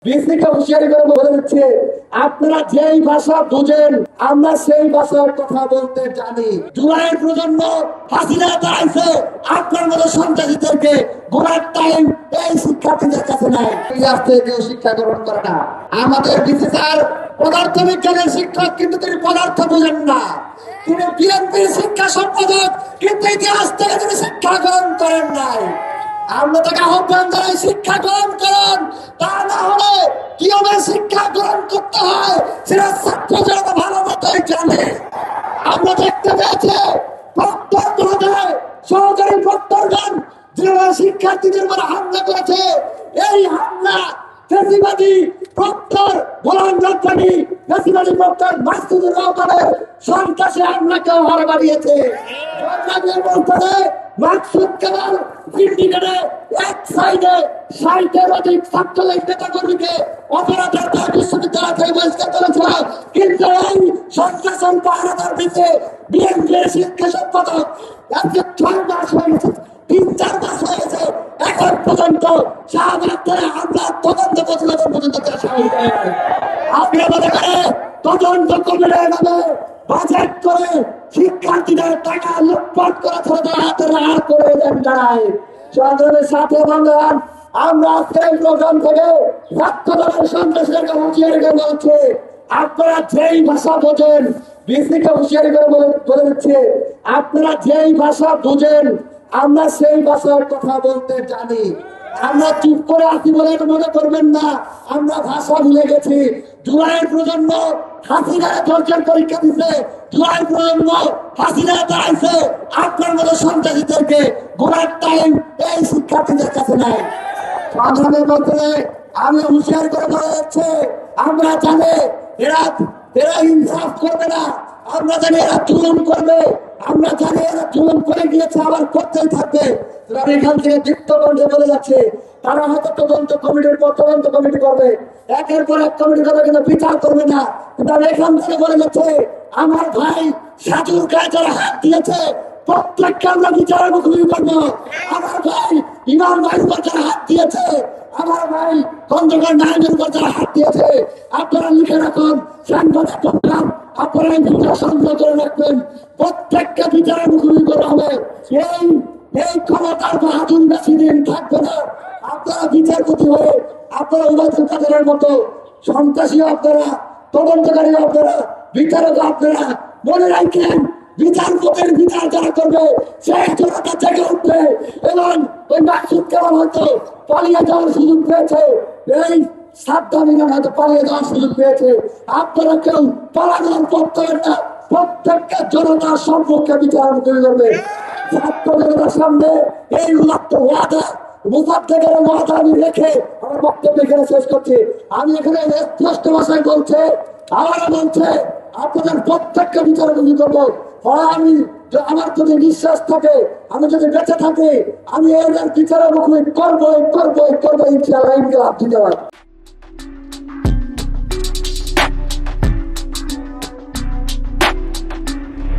বিসিকে হুঁশিয়ারি করে বলে দিচ্ছে, আপনারা যেই ভাষা বুঝেন আমরা সেই ভাষার কথা বলতে জানি। জুলাইয়ের প্রজন্ম হাসিনা দাঁড়াইছে, আপনার মতো সন্ত্রাসীদেরকে ঘোরার টাইম এই শিক্ষার্থীদের কাছে নাই। আসতে কেউ শিক্ষা গ্রহণ করে না। আমাদের বিসি স্যার পদার্থবিজ্ঞানের শিক্ষক, কিন্তু তিনি পদার্থ বুঝেন না। তিনি বিএনপির শিক্ষা সম্পাদক, কিন্তু ইতিহাস থেকে তিনি শিক্ষা গ্রহণ করেন নাই। আমরা তাকে আহ্বান জানাই, শিক্ষা গ্রহণ করুন। তা না হলে কিভাবে শিক্ষা গ্রহণ করতে হয় সেটা ছাত্র জনতা ভালো মতোই জানে। আমরা দেখতে পেয়েছি প্রক্টর মহোদয়, সহকারী প্রক্টরগণ যেভাবে শিক্ষার্থীদের উপর হামলা করেছে, এই হামলা ফ্যাসিবাদী প্রক্টর গোলাম রব্বানী, ফ্যাসিবাদী প্রক্টর মাসুদুর রহমানের সন্ত্রাসী হামলাকেও হার বাড়িয়েছে। মাকসুদ কামাল সিন্ডিকেটে এক সাইডে ৬০-এর অধিক ছাত্রলীগ নেতা কর্মীকে অপরাধের দায়ে বিশ্ববিদ্যালয় থেকে বহিষ্কার করেছিল, কিন্তু এই সন্ত্রাসন পাহারাদার দিতে বিএনপির শিক্ষা সম্পাদক আজকে ৬ মাস হয়ে গেছে, ৩-৪ মাস হয়ে গেছে, এখন পর্যন্ত শাহবাগের হামলার তদন্ত প্রতিবেদন পর্যন্ত দেওয়া হয়নি। আপনি মনে করে তদন্ত কমিটির নামে বাজেট করে শিক্ষার্থীদের টাকা লুটপাট করা ছেলেদের হাতে রাহা করে দেন নাই। সংগ্রামের সাথে বন্ধুগণ, আমরা আজকে এই প্রোগ্রাম থেকে ছাত্র দলের সন্ত্রাসীদেরকে হুঁশিয়ারি করে বলছি, আপনারা যেই ভাষা বোঝেন, বিসিকে হুঁশিয়ারি করে বলে দিচ্ছে, আপনারা যেই ভাষা বুঝেন আমরা সেই ভাষার কথা বলতে জানি। আমরা চুপ করে আছি বলে মনে করবেন না আমরা ভাষা ভুলে গেছি। জুলাইয়ের প্রজন্ম হাসিনা ধৈর্যের পরীক্ষা দিচ্ছে, জুলাইয়ের প্রজন্ম হাসিনা দাঁড়াইছে, আপনার মতো সন্ত্রাসীদেরকে ঘোরার টাইম এই শিক্ষার্থীদের কাছে নাই। সংগ্রামের মধ্যে আমি হুঁশিয়ার করে বলা যাচ্ছে, আমরা জানি এরা ইনসাফ করবে না, আমরা জানি এরা জুলুম করবে, আমরা জানি এরা জুলুম করে গিয়েছে, আবার করতেই থাকবে। আমি এখান থেকে দীপ্তকণ্ঠে বলে যাচ্ছে, তারা হয়তো তদন্ত কমিটির পর তদন্ত কমিটি করবে, একের পর এক কমিটি করবে, কিন্তু বিচার করবে না। কিন্তু আমি এখান থেকে বলে যাচ্ছে, আমার ভাই সাজুর গায়ে যারা হাত দিয়েছে প্রত্যেককে আমরা বিচারের মুখোমুখি করবো। আমার ভাই ইমাম ভাইয়ের উপর যারা হাত দিয়েছে, আমার ভাই খন্দকার নায়কের উপর যারা হাত দিয়েছে, আপনারা লিখে রাখুন, সাংবাদিক প্রোগ্রাম আপনারা এই বিচার সংগ্রহ করে রাখবেন। প্রত্যেককে বিচারের মুখোমুখি করা হবে। এই ক্ষমতার বাহাদুর বেশি দিন থাকবে না। আপনারা বিচারপতি হয়ে আপনারা উবায়দুল কাদেরের মতো সন্ত্রাসী, আপনারা তদন্তকারী, আপনারা বিচারক, আপনারা মনে রাখেন বিচারপতির বিচার যারা করবে সেই জনতা জেগে উঠবে। এবং ওই মাকসুদ কামাল হয়তো পালিয়ে যাওয়ার সুযোগ পেয়েছে, এই সাবধানীরা হয়তো পালিয়ে যাওয়ার সুযোগ পেয়েছে, আপনারা কেউ পালানোর পক্ষের না, প্রত্যেকটা জনতার সম্পর্কে বিচার করবে। ছাত্র জনতার সামনে এই উন্নত ওয়াদা মুফাদ্দেলের ওয়াদা আমি রেখে আমার বক্তব্য এখানে শেষ করছি। আমি এখানে স্পষ্ট ভাষায় বলছে, আবারও বলছে, আপনাদের প্রত্যেককে বিচারমুখী করবো। হয় আমি আমার যদি বিশ্বাস থাকে, আমি যদি বেঁচে থাকি, আমি এদের বিচারমুখী করবো ইনশাআল্লাহ।